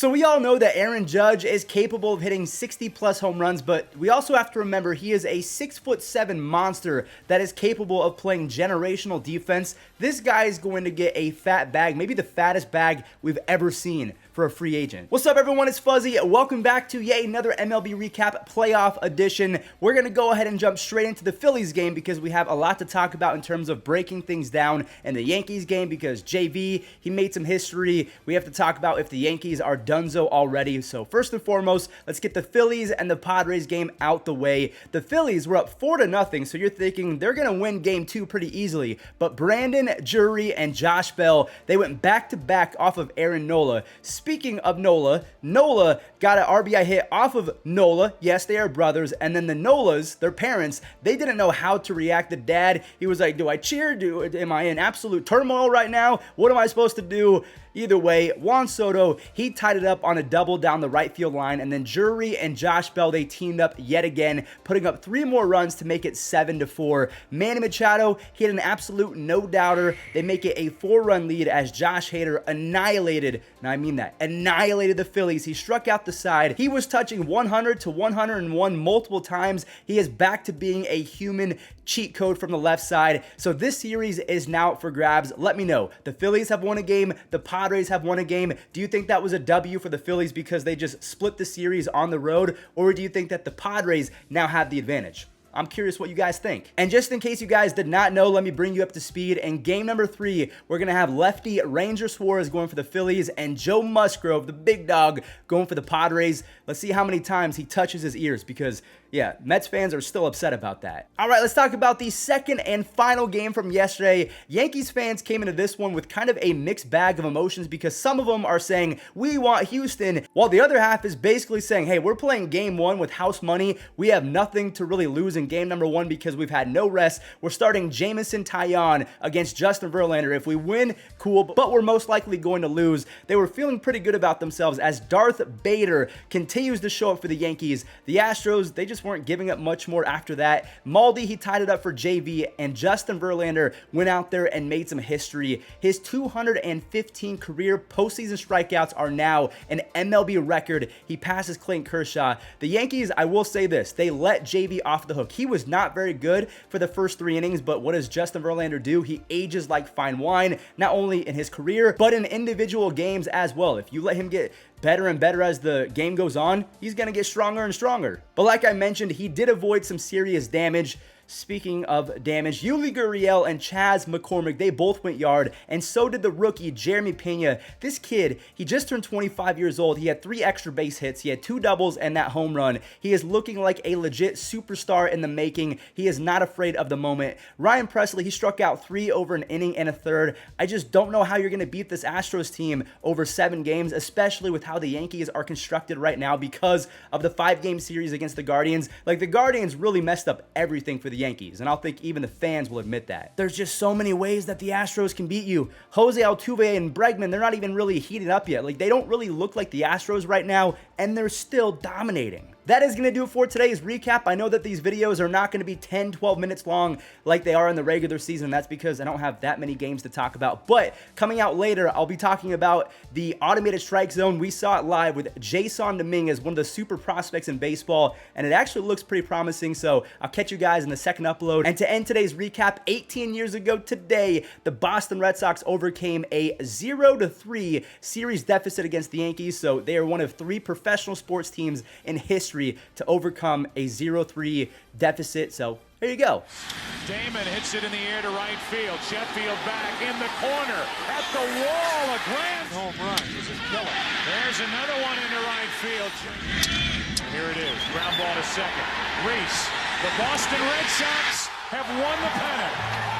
So we all know that Aaron Judge is capable of hitting 60+ home runs, but we also have to remember he is a 6'7" monster that is capable of playing generational defense. This guy is going to get a fat bag, maybe the fattest bag we've ever seen for a free agent. What's up, everyone? It's Fuzzy. Welcome back to yet another MLB recap playoff edition. We're going to go ahead and jump straight into the Phillies game because we have a lot to talk about in terms of breaking things down in the Yankees game because JV, he made some history. We have to talk about if the Yankees are donezo already. So first and foremost, let's get the Phillies and the Padres game out the way. The Phillies were up 4-0, so you're thinking they're going to win game 2 pretty easily. But Brandon Drury and Josh Bell, they went back-to-back off of Aaron Nola. Speaking of Nola, Nola got an RBI hit off of Nola. Yes, they are brothers. And then the Nolas, their parents, they didn't know how to react. The dad, he was like, do I cheer? Am I in absolute turmoil right now? What am I supposed to do? Either way, Juan Soto, he tied it up on a double down the right field line, and then Drury and Josh Bell, they teamed up yet again, putting up 3 more runs to make it 7-4. Manny Machado, he had an absolute no-doubter. They make it a 4-run lead as Josh Hader annihilated, and I mean that, annihilated the Phillies. He struck out the side. He was touching 100 to 101 multiple times. He is back to being a human cheat code from the left side. So this series is now up for grabs. Let me know. The Phillies have won a game. The Padres have won a game. Do you think that was a W for the Phillies because they just split the series on the road? Or do you think that the Padres now have the advantage? I'm curious what you guys think. And just in case you guys did not know, let me bring you up to speed. In game number 3, we're going to have lefty Ranger Suarez going for the Phillies and Joe Musgrove, the big dog, going for the Padres. Let's see how many times he touches his ears because, yeah, Mets fans are still upset about that. All right, let's talk about the second and final game from yesterday. Yankees fans came into this one with kind of a mixed bag of emotions because some of them are saying, we want Houston, while the other half is basically saying, hey, we're playing game 1 with house money. We have nothing to really lose in game number 1 because we've had no rest. We're starting Jameson Taillon against Justin Verlander. If we win, cool, but we're most likely going to lose. They were feeling pretty good about themselves as Darth Bader continues to show up for the Yankees. The Astros, they just weren't giving up much more after that. Maldi, he tied it up for JV, and Justin Verlander went out there and made some history. His 215 career postseason strikeouts are now an MLB record. He passes Clayton Kershaw. The Yankees, I will say this, they let JV off the hook. He was not very good for the first 3 innings, but what does Justin Verlander do? He ages like fine wine, not only in his career, but in individual games as well. If you let him get better and better as the game goes on, he's going to get stronger and stronger. But like I mentioned, he did avoid some serious damage. Speaking of damage, Yuli Gurriel and Chas McCormick, they both went yard, and so did the rookie, Jeremy Pena. This kid, he just turned 25 years old. He had 3 extra base hits. He had 2 doubles and that home run. He is looking like a legit superstar in the making. He is not afraid of the moment. Ryan Presley, he struck out 3 over an inning and a third. I just don't know how you're going to beat this Astros team over 7 games, especially with how the Yankees are constructed right now because of the 5-game series against the Guardians. Like, the Guardians really messed up everything for the Yankees, and I'll think even the fans will admit that. There's just so many ways that the Astros can beat you. Jose Altuve and Bregman, they're not even really heated up yet. Like, they don't really look like the Astros right now, and they're still dominating. That is going to do it for today's recap. I know that these videos are not going to be 10, 12 minutes long like they are in the regular season. That's because I don't have that many games to talk about. But coming out later, I'll be talking about the automated strike zone. We saw it live with Jason Dominguez, one of the super prospects in baseball, and it actually looks pretty promising. So I'll catch you guys in the second upload. And to end today's recap, 18 years ago today, the Boston Red Sox overcame a 0-3 series deficit against the Yankees. So they are one of 3 professional sports teams in history to overcome a 0-3 deficit. So there you go. Damon hits it in the air to right field. Sheffield back in the corner at the wall. A grand home run. This is killer. There's another one into right field. Here it is. Ground ball to second. Reese. The Boston Red Sox have won the pennant.